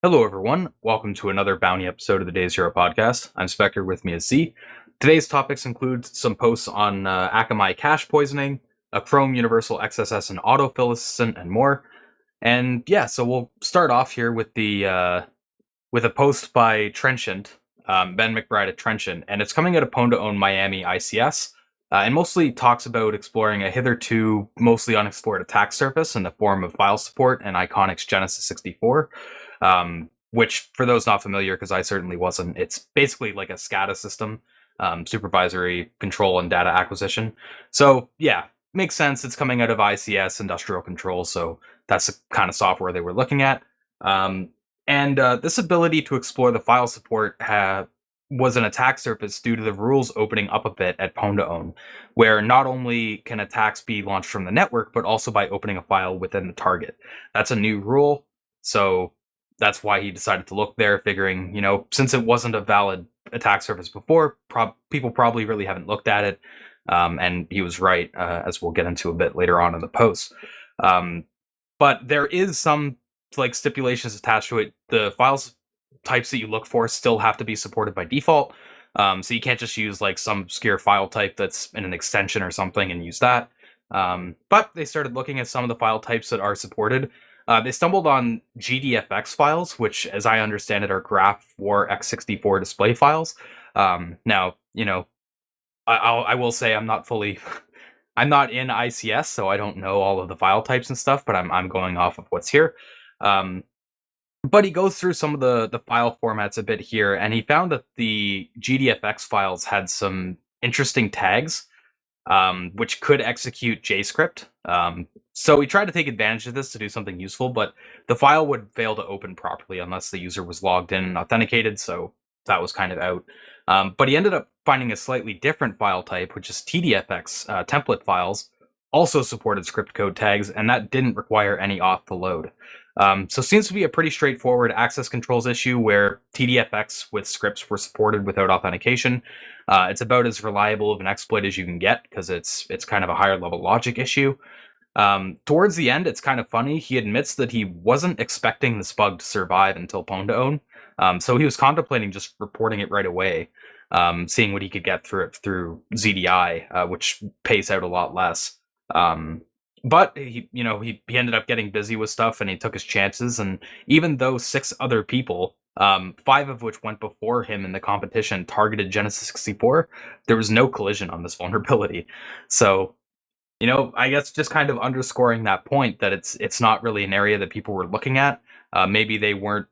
Hello, everyone. Welcome to another Bounty episode of the Day Zero podcast. I'm Spectre, with me is Z. Today's topics include some posts on Akamai Cache Poisoning, a Chrome Universal XSS and Autofill Assistant, and more. And yeah, so we'll start off here with with a post by Trenchant, Ben McBride at Trenchant, and it's coming out of Pwn2Own Miami ICS, and mostly talks about exploring a hitherto mostly unexplored attack surface in the form of file support and Iconic's Genesis 64. Which, for those not familiar, because I certainly wasn't, it's basically like a SCADA system, supervisory control and data acquisition. So yeah, makes sense. It's coming out of ICS, industrial control, so that's the kind of software they were looking at. And this ability to explore the file support was an attack surface due to the rules opening up a bit at Pwn2Own, where not only can attacks be launched from the network, but also by opening a file within the target. That's a new rule, so that's why he decided to look there, figuring, since it wasn't a valid attack surface before, people probably really haven't looked at it. And he was right, as we'll get into a bit later on in the post. But there is some stipulations attached to it. The files types that you look for still have to be supported by default. So you can't just use some obscure file type that's in an extension or something and use that. But they started looking at some of the file types that are supported. They stumbled on GDFX files, which, as I understand it, are graph war x64 display files. Now, I will say I'm not fully, I'm not in ICS, so I don't know all of the file types and stuff, but I'm going off of what's here. But he goes through some of the file formats a bit here, and he found that the GDFX files had some interesting tags, which could execute JScript. So we tried to take advantage of this to do something useful, but the file would fail to open properly unless the user was logged in and authenticated, so that was kind of out. But he ended up finding a slightly different file type, which is TDFX template files, also supported script code tags, and that didn't require any auth to load. So it seems to be a pretty straightforward access controls issue where TDFX with scripts were supported without authentication. It's about as reliable of an exploit as you can get because it's kind of a higher level logic issue. Towards the end, it's kind of funny. He admits that he wasn't expecting this bug to survive until Pwn2Own. So he was contemplating just reporting it right away, seeing what he could get through it through ZDI, which pays out a lot less. But he ended up getting busy with stuff and he took his chances. And even though 6 other people, 5 of which went before him in the competition, targeted Genesis 64, there was no collision on this vulnerability. So, I guess just kind of underscoring that point that it's not really an area that people were looking at. Maybe they weren't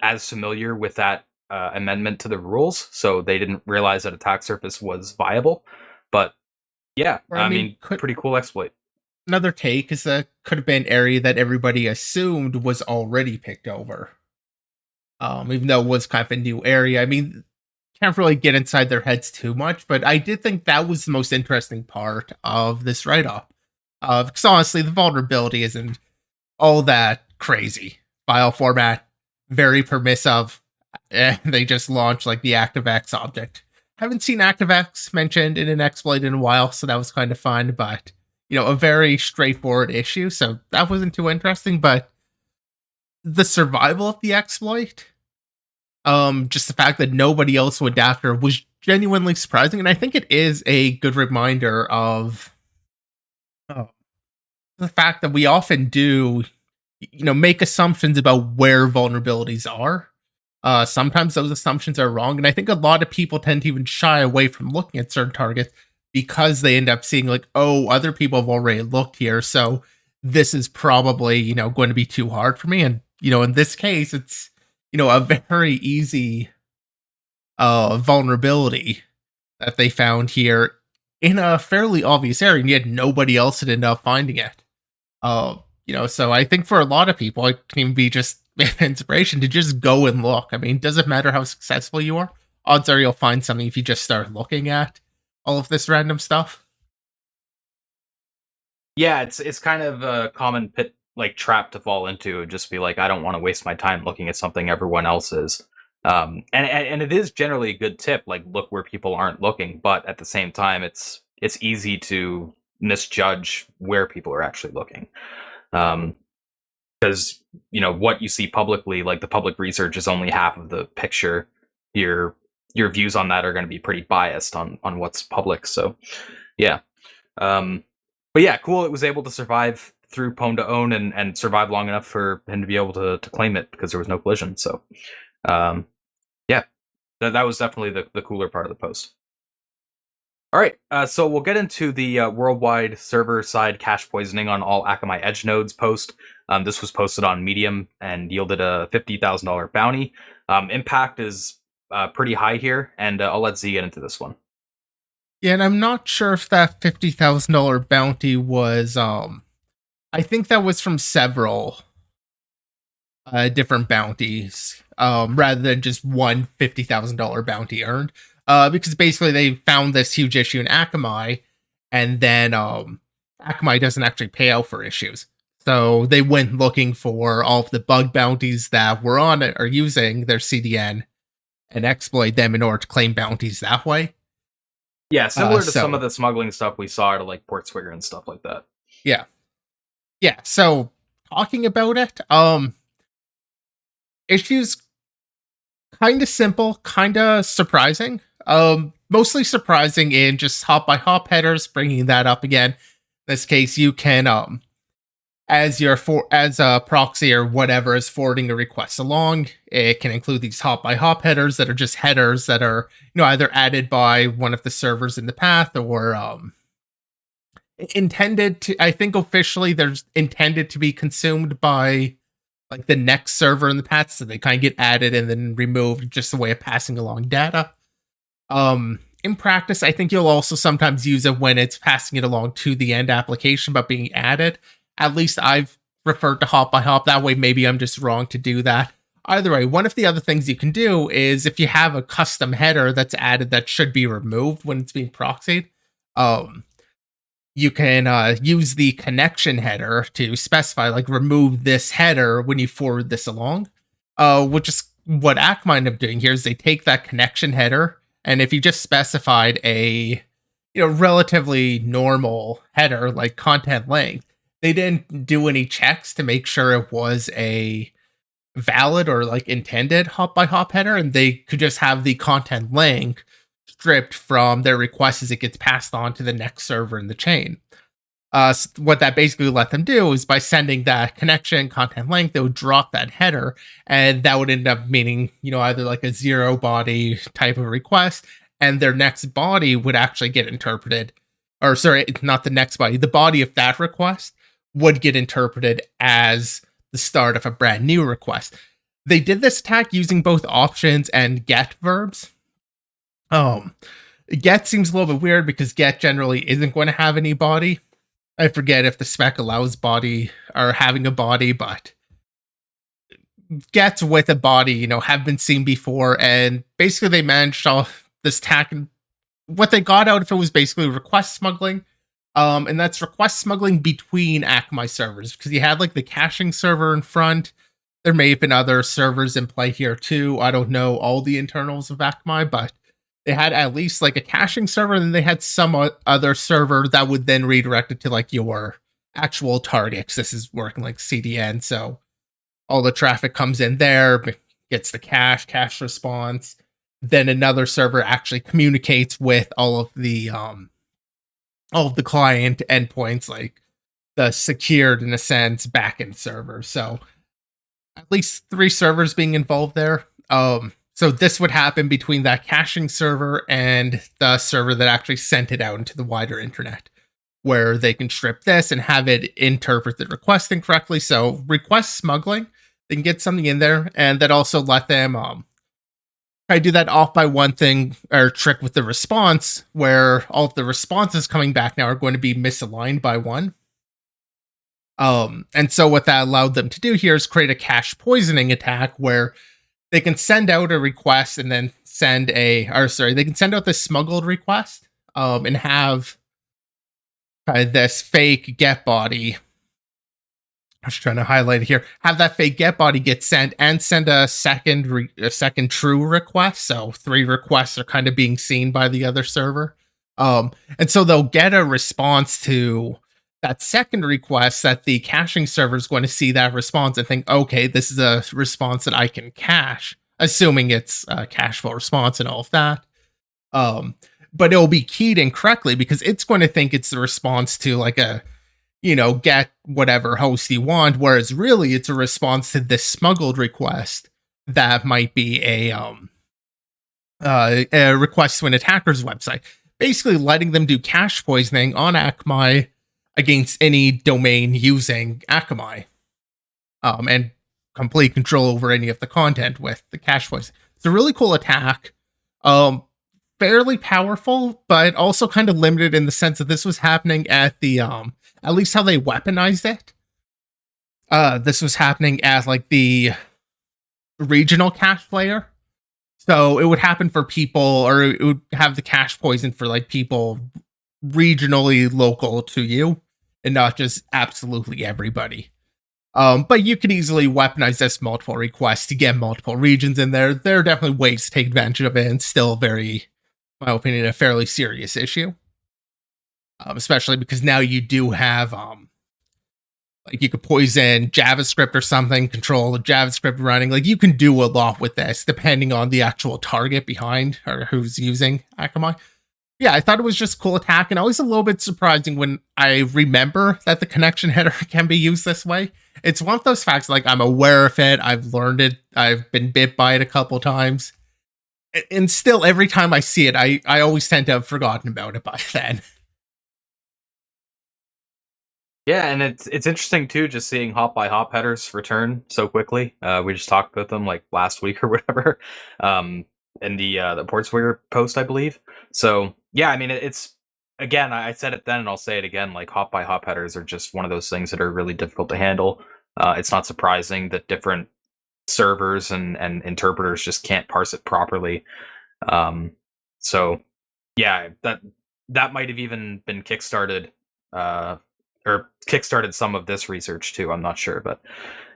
as familiar with that amendment to the rules, so they didn't realize that attack surface was viable. But yeah, Or, I mean pretty cool exploit. Another take is that could have been an area that everybody assumed was already picked over. Even though it was kind of a new area. I mean, can't really get inside their heads too much, but I did think that was the most interesting part of this write-up. Because honestly, the vulnerability isn't all that crazy. File format, very permissive. They just launched the ActiveX object. Haven't seen ActiveX mentioned in an exploit in a while, so that was kind of fun, but a very straightforward issue, so that wasn't too interesting. But the survival of the exploit, just the fact that nobody else went after was genuinely surprising, and I think it is a good reminder of the fact that we often do, make assumptions about where vulnerabilities are. Sometimes those assumptions are wrong, and I think a lot of people tend to even shy away from looking at certain targets because they end up seeing other people have already looked here, so this is probably, going to be too hard for me. And, in this case, it's, a very easy vulnerability that they found here in a fairly obvious area, and yet nobody else had ended up finding it. So I think for a lot of people, it can even be just inspiration to just go and look. I mean, doesn't matter how successful you are. Odds are you'll find something if you just start looking at all of this random stuff. Yeah, it's kind of a common trap to fall into. Just be like, I don't want to waste my time looking at something everyone else is. And it is generally a good tip, like look where people aren't looking, but at the same time, it's easy to misjudge where people are actually looking. Because what you see publicly, like the public research is only half of the picture. Your views on that are going to be pretty biased on what's public. So yeah. But yeah, cool. It was able to survive through Pwn to own and survive long enough for him to be able to claim it because there was no collision. So yeah, that was definitely the cooler part of the post. All right, so we'll get into the worldwide server-side cache poisoning on all Akamai Edge nodes post. This was posted on Medium and yielded a $50,000 bounty. Impact is pretty high here, and I'll let Z get into this one. Yeah, and I'm not sure if that $50,000 bounty was I think that was from several different bounties, rather than just one $50,000 bounty earned. Because basically they found this huge issue in Akamai, and then Akamai doesn't actually pay out for issues. So they went looking for all of the bug bounties that were on it or using their CDN and exploit them in order to claim bounties that way. Yeah, similar to some of the smuggling stuff we saw at like Port Swigger and stuff like that. Yeah. Yeah, so talking about it, issues kind of simple, kind of surprising. Mostly surprising in just hop by hop headers, bringing that up again. In this case, you can as a proxy or whatever is forwarding a request along, it can include these hop by hop headers that are just headers that are either added by one of the servers in the path or intended to. I think officially they're intended to be consumed by like the next server in the path, so they kind of get added and then removed, just a way of passing along data. In practice, I think you'll also sometimes use it when it's passing it along to the end application but being added. At least I've referred to hop by hop. That way, maybe I'm just wrong to do that. Either way, one of the other things you can do is if you have a custom header that's added that should be removed when it's being proxied, you can use the connection header to specify, like, remove this header when you forward this along. Which is what Akamai end up doing here is they take that connection header, and if you just specified a relatively normal header like content length, they didn't do any checks to make sure it was a valid or like intended hop by hop header, and they could just have the content length stripped from their request as it gets passed on to the next server in the chain. What that basically let them do is by sending that connection content length, they would drop that header, and that would end up meaning, either like a zero body type of request, and their next body would actually get interpreted, or sorry, not the next body, the body of that request would get interpreted as the start of a brand new request. They did this attack using both options and get verbs. Get seems a little bit weird because get generally isn't going to have any body. I forget if the spec allows body or having a body, but gets with a body, have been seen before, and basically they managed all this attack, and what they got out of it was basically request smuggling. And that's request smuggling between Akamai servers, because you had like the caching server in front. There may have been other servers in play here too. I don't know all the internals of Akamai, but they had at least like a caching server, and then they had some other server that would then redirect it to like your actual target. This is working like CDN, so all the traffic comes in there, gets the cache response. Then another server actually communicates with all of the client endpoints, like the secured, in a sense, backend server. So at least 3 servers being involved there. So this would happen between that caching server and the server that actually sent it out into the wider internet, where they can strip this and have it interpret the request incorrectly. So request smuggling, they can get something in there, and that also let them I do that off by one thing or trick with the response, where all of the responses coming back now are going to be misaligned by one. And so what that allowed them to do here is create a cache poisoning attack where they can send out a request and then they can send out this smuggled request, and have this fake get body I was trying to highlight it here. Have that fake get body get sent and send a second true request. So 3 requests are kind of being seen by the other server. And so they'll get a response to that second request that the caching server is going to see that response and think, okay, this is a response that I can cache, assuming it's a cacheable response and all of that. But it'll be keyed incorrectly because it's going to think it's the response to like a, get whatever host you want, whereas really it's a response to this smuggled request that might be a request to an attacker's website, basically letting them do cache poisoning on Akamai against any domain using Akamai, and complete control over any of the content with the cache poisoning. It's a really cool attack. Fairly powerful, but also kind of limited in the sense that this was happening at the at least how they weaponized it. This was happening at like the regional cache player. So it would happen for people, or it would have the cache poison for like people regionally local to you and not just absolutely everybody. But you could easily weaponize this multiple requests to get multiple regions in there. There are definitely ways to take advantage of it and still very, in my opinion, a fairly serious issue. Especially because now you do have, like you could poison JavaScript or something, control the JavaScript running. Like you can do a lot with this depending on the actual target behind or who's using Akamai. Yeah, I thought it was just a cool attack, and always a little bit surprising when I remember that the connection header can be used this way. It's one of those facts, like I'm aware of it, I've learned it, I've been bit by it a couple times, and still every time I see it, I always tend to have forgotten about it by then. Yeah, and it's interesting too, just seeing hop by hop headers return so quickly. We just talked about them like last week or whatever, in the Portswigger post, I believe. So yeah, I mean, it's again, I said it then, and I'll say it again. Like hop by hop headers are just one of those things that are really difficult to handle. It's not surprising that different servers and interpreters just can't parse it properly. So yeah, that might have even been kickstarted. Or kickstarted some of this research too. I'm not sure, but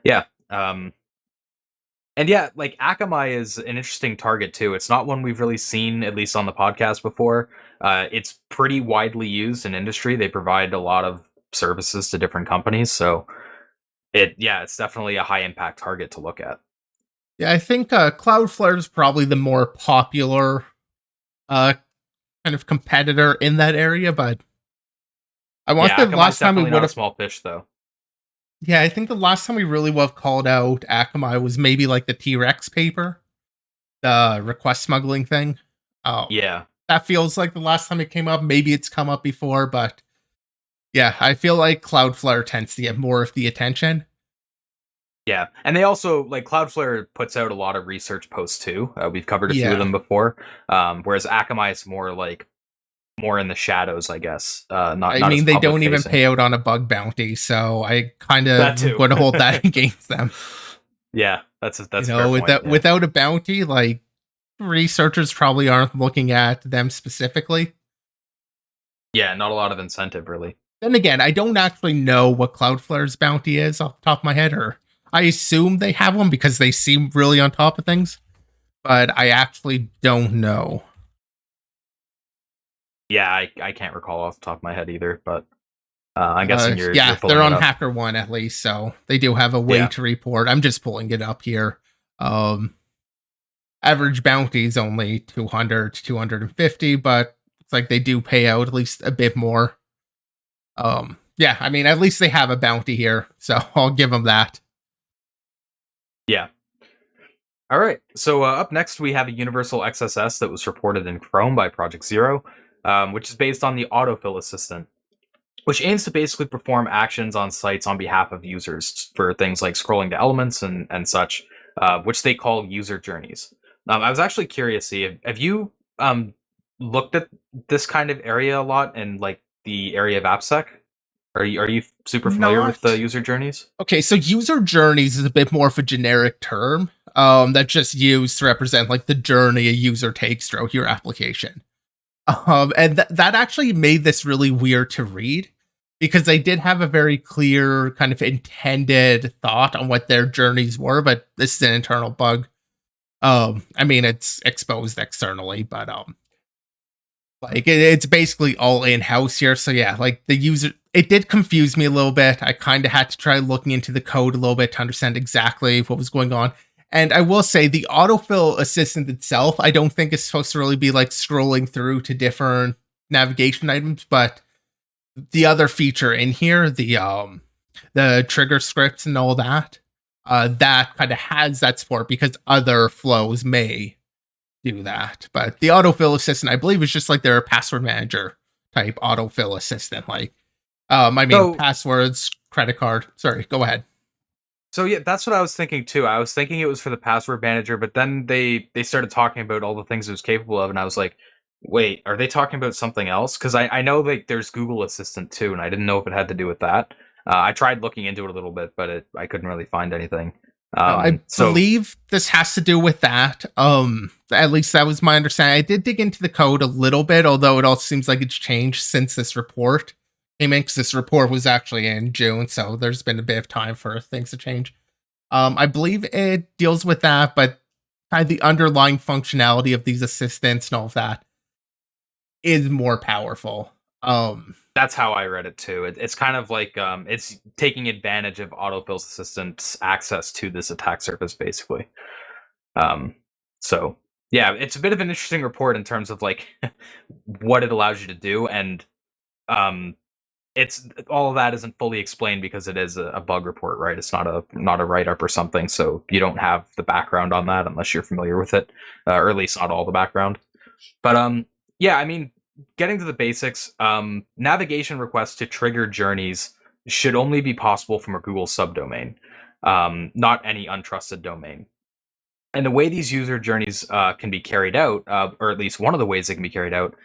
yeah. And yeah, like Akamai is an interesting target too. It's not one we've really seen, at least on the podcast before. It's pretty widely used in industry. They provide a lot of services to different companies, so it's definitely a high impact target to look at. Yeah, I think Cloudflare is probably the more popular kind of competitor in that area, but I want the last time we would have a small fish though. Yeah, I think the last time we really would have called out Akamai was maybe like the T-Rex paper, the request smuggling thing. Yeah, that feels like the last time it came up. Maybe it's come up before, but yeah, I feel like Cloudflare tends to get more of the attention. Yeah, and they also, like, Cloudflare puts out a lot of research posts too. We've covered a few of them before. Whereas Akamai is more in the shadows, I guess. I mean, they don't even pay out on a bug bounty, so I kind of would hold that against them. Yeah, that's a fair point, without a bounty, like researchers probably aren't looking at them specifically. Yeah, not a lot of incentive really. Then again, I don't actually know what Cloudflare's bounty is off the top of my head, or I assume they have one because they seem really on top of things, but I actually don't know. Yeah, I can't recall off the top of my head either, but I'm guessing you're they're on HackerOne at least, so they do have a way to report. I'm just pulling it up here. Average bounty is only 200 to 250, but it's like they do pay out at least a bit more. Yeah, I mean, at least they have a bounty here, so I'll give them that. Yeah. All right, so up next we have a universal XSS that was reported in Chrome by Project Zero, which is based on the Autofill assistant, which aims to basically perform actions on sites on behalf of users for things like scrolling to elements and such, which they call user journeys. I was actually curious, see, have you looked at this kind of area a lot in like the area of AppSec? Are you super familiar with the user journeys? Okay, so user journeys is a bit more of a generic term that's just used to represent like the journey a user takes throughout your application. And that actually made this really weird to read because they did have a very clear kind of intended thought on what their journeys were, but this is an internal bug. I mean, it's exposed externally, but like it's basically all in house here. So yeah, like the user, it did confuse me a little bit. I kind of had to try looking into the code a little bit to understand exactly what was going on. And I will say the autofill assistant itself, I don't think is supposed to really be like scrolling through to different navigation items, but the other feature in here, the trigger scripts and all that, that kind of has that support because other flows may do that. But the autofill assistant, I believe, is just like their password manager type autofill assistant. Like, I mean, So passwords, credit card. Sorry, go ahead. So yeah, that's what I was thinking too. I was thinking it was for the password manager, but then they started talking about all the things it was capable of, and I was like, wait, are they talking about something else? Because I know like there's Google Assistant too, and I didn't know if it had to do with that. I tried looking into it a little bit, but I couldn't really find anything. No, I So believe this has to do with that. At least that was my understanding. I did dig into the code a little bit, although it all seems like it's changed since this report came in, because this report was actually in June, so there's been a bit of time for things to change. I believe it deals with that, but kind of the underlying functionality of these assistants and all of that is more powerful. that's how I read it too. It's kind of like it's taking advantage of Autofill's assistant's access to this attack surface, basically. Um, so yeah, it's a bit of an interesting report in terms of like what it allows you to do, and um, it's all of that isn't fully explained because it is a bug report, right? It's not a write up or something, so you don't have the background on that unless you're familiar with it, or at least not all the background. But yeah, I mean, getting to the basics, navigation requests to trigger journeys should only be possible from a Google subdomain, not any untrusted domain. And the way these user journeys can be carried out, or at least one of the ways they can be carried out,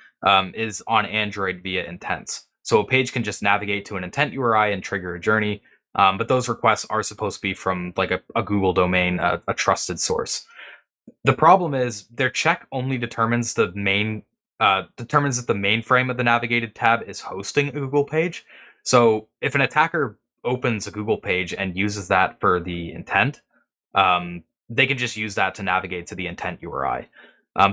is on Android via intents. So a page can just navigate to an intent URI and trigger a journey, but those requests are supposed to be from like a Google domain, a trusted source. The problem is their check only determines determines that the mainframe of the navigated tab is hosting a Google page. So if an attacker opens a Google page and uses that for the intent, they can just use that to navigate to the intent URI.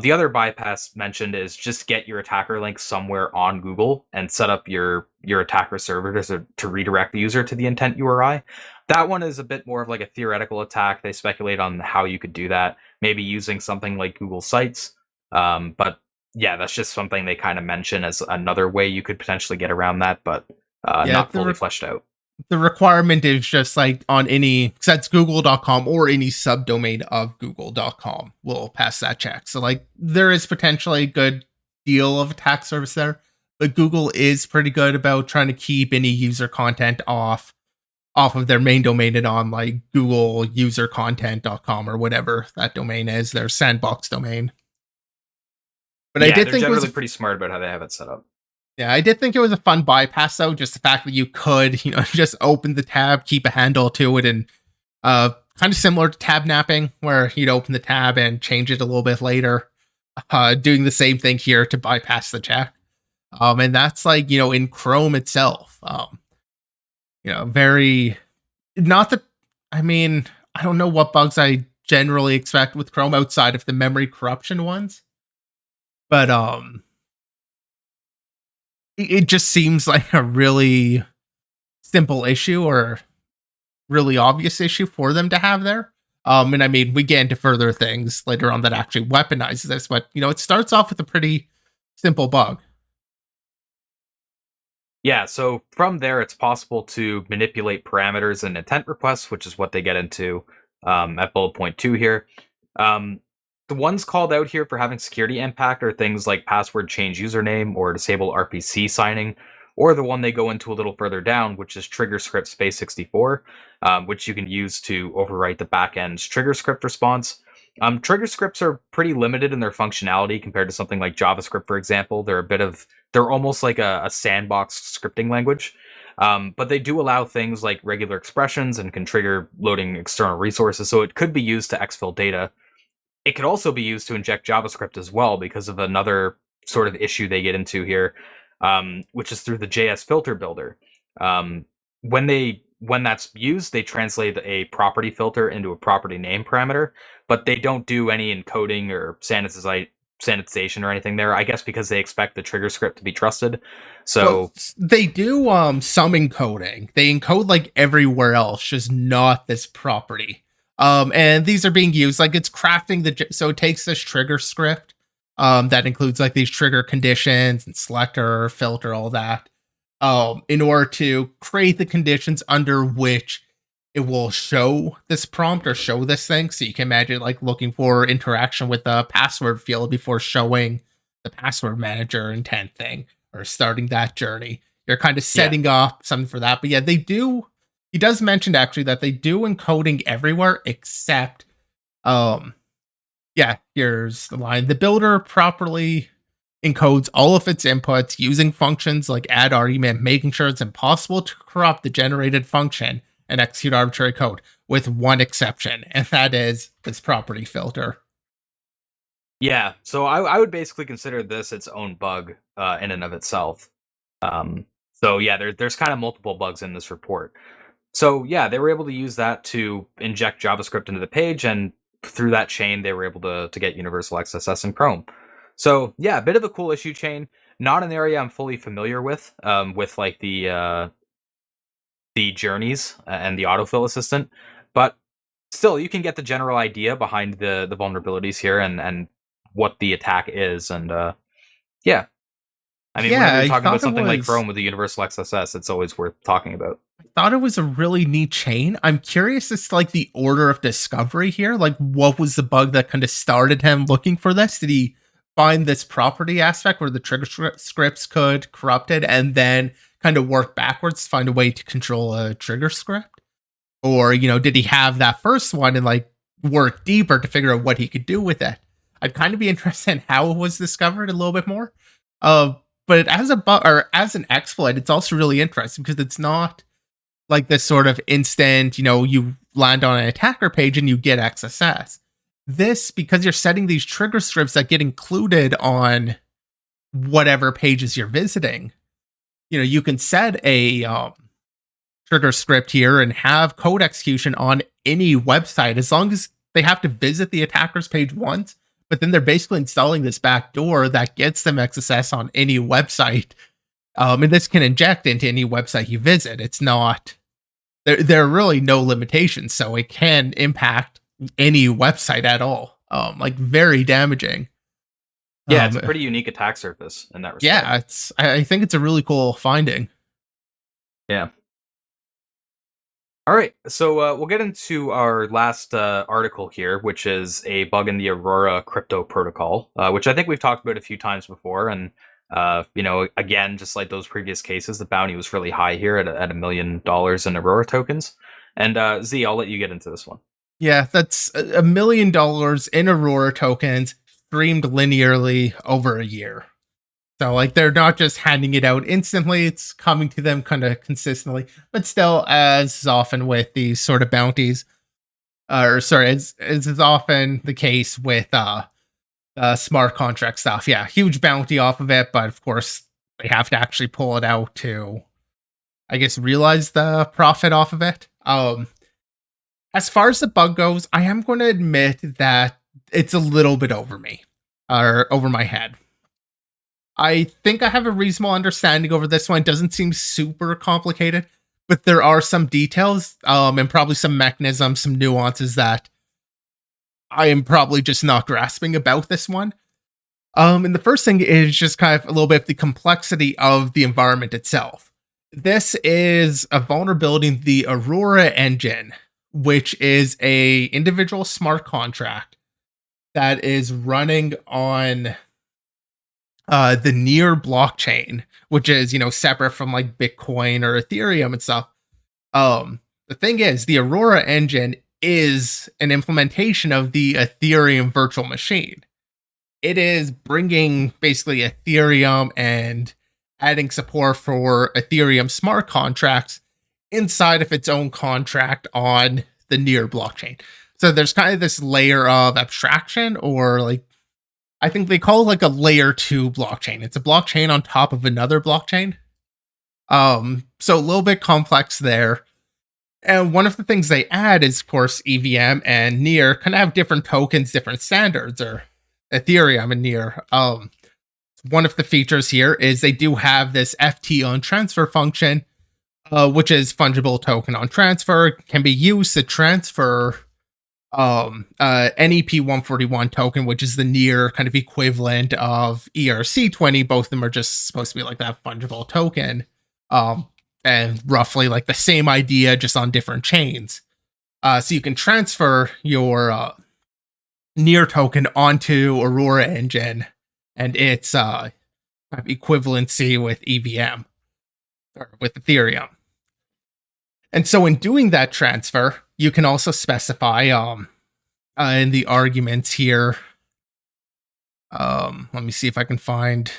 The other bypass mentioned is just get your attacker link somewhere on Google and set up your attacker server to redirect the user to the intent URI. That one is a bit more of like a theoretical attack. They speculate on how you could do that, maybe using something like Google Sites. But yeah, that's just something they kind of mention as another way you could potentially get around that, but Yeah, not fully fleshed out. the requirement is just like on any, so that's google.com or any subdomain of google.com will pass that check. So like there is potentially a good deal of attack service there, but Google is pretty good about trying to keep any user content off of their main domain and on like Google usercontent.com or whatever that domain is, their sandbox domain. But I Yeah, did they're think it was generally pretty smart about how they have it set up. yeah, I did think it was a fun bypass though, just the fact that you could, just open the tab, keep a handle to it, and kind of similar to tab napping, where you'd open the tab and change it a little bit later. Doing the same thing here to bypass the check. And that's like, in Chrome itself. Very not that I mean, I don't know what bugs I generally expect with Chrome outside of the memory corruption ones. But it just seems like a really simple issue or really obvious issue for them to have there. And I mean, we get into further things later on that actually weaponize this, but it starts off with a pretty simple bug. Yeah, so from there, it's possible to manipulate parameters and intent requests, which is what they get into at bullet point 2 here. Um, the ones called out here for having security impact are things like password change username or disable RPC signing, or the one they go into a little further down, which is trigger script space 64, which you can use to overwrite the backend's trigger script response. Trigger scripts are pretty limited in their functionality compared to something like JavaScript, for example. They're almost like a sandbox scripting language. But they do allow things like regular expressions and can trigger loading external resources. So it could be used to exfil data. It could also be used to inject JavaScript as well because of another sort of issue they get into here, which is through the JS filter builder. When that's used, they translate a property filter into a property name parameter, but they don't do any encoding or sanitization or anything there. I guess because they expect the trigger script to be trusted. Well, So they do some encoding. They encode like everywhere else, just not this property. And these are being used like it's crafting so it takes this trigger script that includes like these trigger conditions and selector, filter, all that. In order to create the conditions under which it will show this prompt or show this thing. So you can imagine like looking for interaction with the password field before showing the password manager intent thing or starting that journey. You're kind of yeah, setting up something for that. But yeah, they do. He does mention actually that they do encoding everywhere except, yeah, here's the line. The builder properly encodes all of its inputs using functions like add argument, making sure it's impossible to corrupt the generated function and execute arbitrary code, with one exception, and that is this property filter. yeah. So I would basically consider this its own bug in and of itself. So yeah, there's kind of multiple bugs in this report. So yeah, they were able to use that to inject JavaScript into the page, and through that chain, they were able to get universal XSS in Chrome. So yeah, a bit of a cool issue chain. Not an area I'm fully familiar with like the journeys and the autofill assistant, but still, you can get the general idea behind the vulnerabilities here and what the attack is. And yeah, I mean, Yeah, whenever you're I talking about thought it something like was. Chrome with the universal XSS, it's always worth talking about. I thought it was a really neat chain. I'm curious as to like the order of discovery here. Like, what was the bug that kind of started him looking for this? Did he find this property aspect where the trigger scripts could corrupt it, and then kind of work backwards to find a way to control a trigger script? Or, did he have that first one and like work deeper to figure out what he could do with it? I'd kind of be interested in how it was discovered a little bit more. But as a bug or as an exploit, it's also really interesting because it's not like this sort of instant, you land on an attacker page and you get XSS. This, because you're setting these trigger scripts that get included on whatever pages you're visiting, you can set a trigger script here and have code execution on any website as long as they have to visit the attacker's page once. But then they're basically installing this backdoor that gets them XSS on any website. And this can inject into any website you visit. It's not, there are really no limitations. So it can impact any website at all. Like very damaging. Yeah, it's a pretty unique attack surface in that respect. Yeah, I think it's a really cool finding. Yeah. All right, so we'll get into our last article here, which is a bug in the Aurora crypto protocol, which I think we've talked about a few times before. And again, just like those previous cases, the bounty was really high here at $1 million in Aurora tokens. And Z, I'll let you get into this one. Yeah, that's $1 million in Aurora tokens streamed linearly over a year. So like they're not just handing it out instantly, it's coming to them kind of consistently, but still, as is often with these sort of bounties, as is often the case with smart contract stuff. Yeah, huge bounty off of it, but of course they have to actually pull it out to, I guess, realize the profit off of it. As far as the bug goes, I am going to admit that it's a little bit over me, or over my head. I think I have a reasonable understanding over this one. It doesn't seem super complicated, but there are some details, and probably some mechanisms, some nuances that I am probably just not grasping about this one. And the first thing is just kind of a little bit of the complexity of the environment itself. This is a vulnerability in the Aurora engine, which is a individual smart contract that is running on the Near blockchain, which is, separate from like Bitcoin or Ethereum and stuff. The thing is, the Aurora engine is an implementation of the Ethereum virtual machine. It is bringing basically Ethereum and adding support for Ethereum smart contracts inside of its own contract on the Near blockchain. So there's kind of this layer of abstraction, or like, I think they call it like a layer 2 blockchain. It's a blockchain on top of another blockchain. So a little bit complex there. And one of the things they add is, of course, EVM and Near kind of have different tokens, different standards, or Ethereum and Near. One of the features here is they do have this FT on transfer function, which is fungible token on transfer, can be used to transfer NEP 141 token, which is the near kind of equivalent of ERC20. Both of them are just supposed to be like that fungible token. And roughly like the same idea, just on different chains. So you can transfer your near token onto Aurora engine and its equivalency with EVM or with Ethereum. And so in doing that transfer, you can also specify in the arguments here. Let me see if I can find.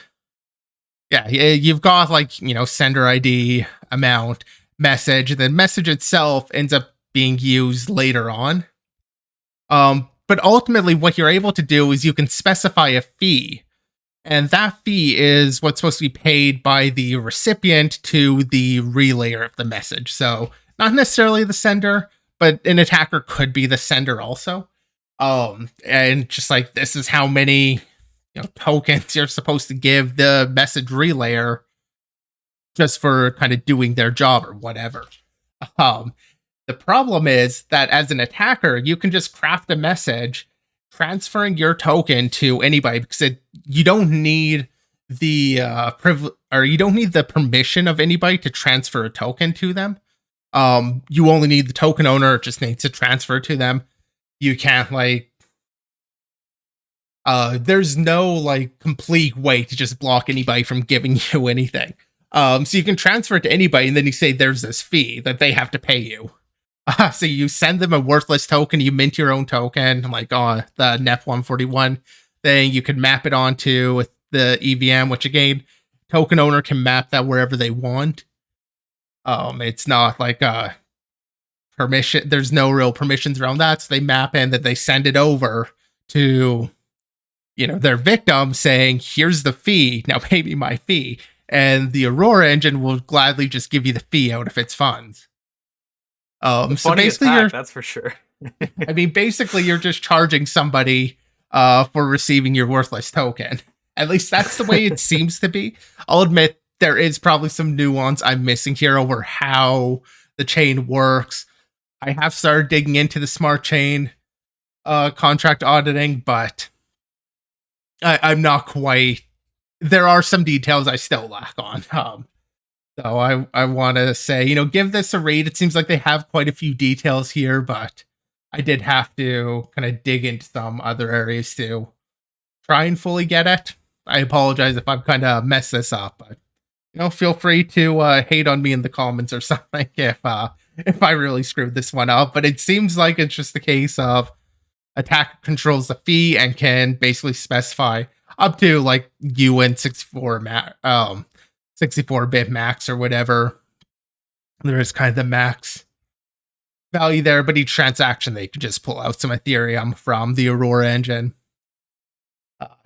Yeah, you've got like, sender ID, amount, message. The message itself ends up being used later on. But ultimately, what you're able to do is you can specify a fee. And that fee is what's supposed to be paid by the recipient to the relayer of the message. So not necessarily the sender, but an attacker could be the sender also. And just like this is how many tokens you're supposed to give the message relayer just for kind of doing their job or whatever. The problem is that as an attacker, you can just craft a message transferring your token to anybody because you don't need the you don't need the permission of anybody to transfer a token to them. You only need the token owner, just needs to transfer to them. You can't there's no complete way to just block anybody from giving you anything. So you can transfer it to anybody, and then you say there's this fee that they have to pay you. So you send them a worthless token, you mint your own token, like the NEP 141 thing. You can map it onto the EVM, which again, token owner can map that wherever they want. It's not like permission. There's no real permissions around that. So they map in that they send it over to their victim saying, here's the fee, now pay me my fee. And the Aurora engine will gladly just give you the fee out of its funds. So basically, that's for sure. I mean, basically, you're just charging somebody for receiving your worthless token. At least that's the way it seems to be. I'll admit there is probably some nuance I'm missing here over how the chain works. I have started digging into the smart chain contract auditing, but I'm not quite. There are some details I still lack on. So I want to say, give this a read. It seems like they have quite a few details here, but I did have to kind of dig into some other areas to try and fully get it. I apologize if I've kind of messed this up, but feel free to hate on me in the comments or something if I really screwed this one up. But it seems like it's just the case of attacker controls the fee and can basically specify up to UN 64-bit max or whatever. There is kind of the max value there, but each transaction they could just pull out some Ethereum from the Aurora engine.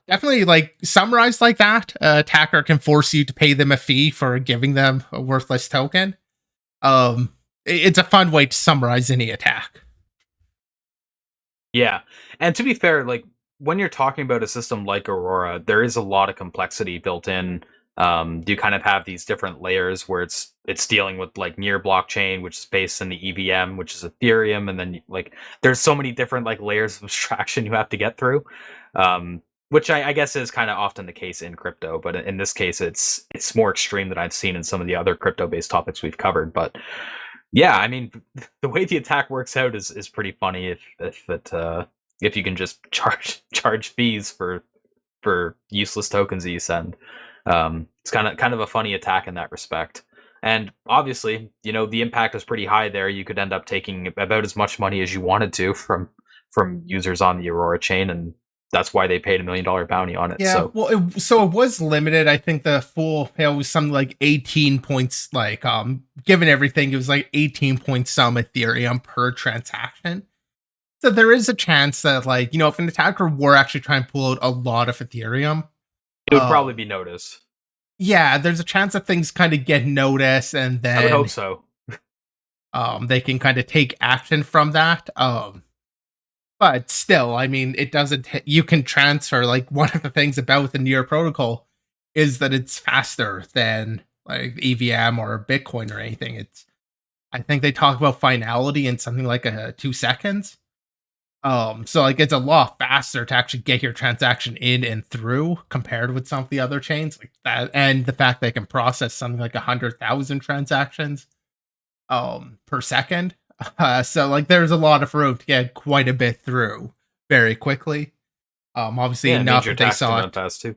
Definitely summarized like that. Attacker can force you to pay them a fee for giving them a worthless token. It's a fun way to summarize any attack. Yeah, and to be fair, when you're talking about a system like Aurora, there is a lot of complexity built in. You kind of have these different layers where it's dealing with near blockchain, which is based in the EVM, which is Ethereum, and then there's so many different layers of abstraction you have to get through, which I guess is kind of often the case in crypto, but in this case it's more extreme than I've seen in some of the other crypto-based topics we've covered. But yeah, I mean, the way the attack works out is pretty funny if you can just charge fees for useless tokens that you send. It's kind of a funny attack in that respect. And obviously, the impact is pretty high there. You could end up taking about as much money as you wanted to from users on the Aurora chain, and that's why they paid $1 million bounty on it. Yeah, so. well, it was limited. I think the full payout was something 18 points. Given everything, it was 18 point some Ethereum per transaction. So there is a chance that if an attacker were actually trying to pull out a lot of Ethereum, It would probably be noticed. Yeah, there's a chance that things kind of get noticed, and I would hope then so. they can kind of take action from that. But still, I mean, it doesn't. You can transfer. Like, one of the things about the Near protocol is that it's faster than like EVM or Bitcoin or anything. It's I think they talk about finality in something like 2 seconds. So like it's a lot faster to actually get your transaction in and through compared with some of the other chains like that, and the fact they can process something like 100,000 transactions per second. So like there's a lot of room to get quite a bit through very quickly. Obviously Yeah, it means enough your that they tax can saw run it fast too.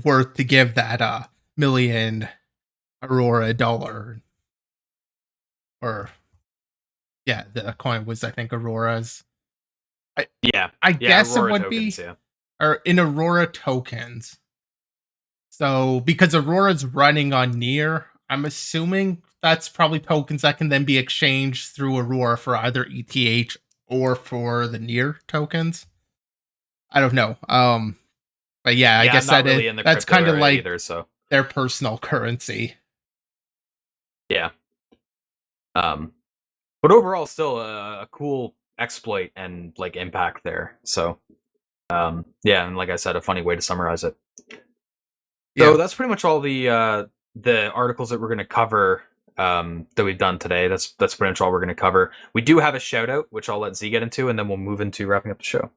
worth to give that million Aurora dollar, or yeah, the coin was I think Aurora's. I Yeah, I yeah, guess it Aurora would tokens. be, Yeah, or in Aurora tokens. So because Aurora's running on Near, I'm assuming that's probably tokens that can then be exchanged through Aurora for either ETH or for the Near tokens. I don't know. But yeah, I yeah. I'm guess not really in the that's crypto kind of area like either, so their personal currency. yeah. Um, but overall, still a cool exploit and like impact there. So yeah, and like I said, a funny way to summarize it. So Yeah. that's pretty much all the articles that we're going to cover that we've done today. That's pretty much all we're going to cover. We do have a shout out, which I'll let Z get into, and then we'll move into wrapping up the show.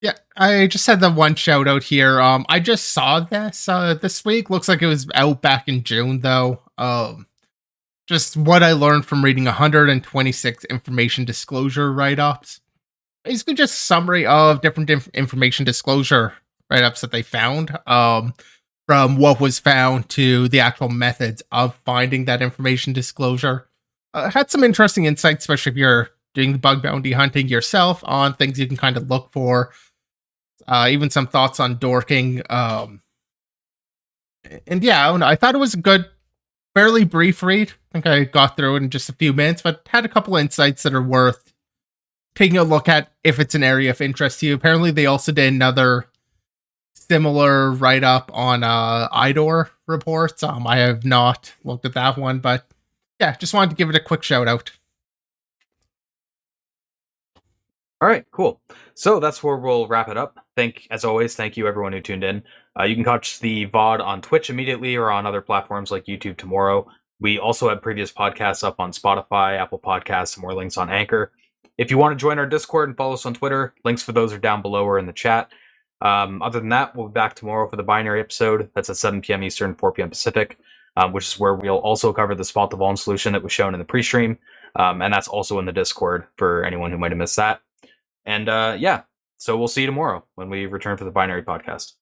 Yeah, I just had the one shout out here. I just saw this this week. Looks like it was out back in June though. Just what I learned from reading 126 information disclosure write-ups. Basically just summary of different information disclosure write-ups that they found. From what was found to the actual methods of finding that information disclosure. Had some interesting insights, especially if you're doing the bug bounty hunting yourself on things you can kind of look for. Even some thoughts on dorking. And yeah, I don't know. I thought it was a good, fairly brief read. I think I got through it in just a few minutes, but had a couple insights that are worth taking a look at if it's an area of interest to you. Apparently, they also did another similar write up on IDOR reports. I have not looked at that one, but yeah, just wanted to give it a quick shout out. All right, cool. So that's where we'll wrap it up. As always, thank you everyone who tuned in. You can catch the VOD on Twitch immediately or on other platforms like YouTube tomorrow. We also have previous podcasts up on Spotify, Apple Podcasts, and more links on Anchor. If you want to join our Discord and follow us on Twitter, links for those are down below or in the chat. Other than that, we'll be back tomorrow for the binary episode. That's at 7 p.m. Eastern, 4 p.m. Pacific, which is where we'll also cover the spot the vuln solution that was shown in the pre-stream. And that's also in the Discord for anyone who might have missed that. And yeah, so we'll see you tomorrow when we return for the binary podcast.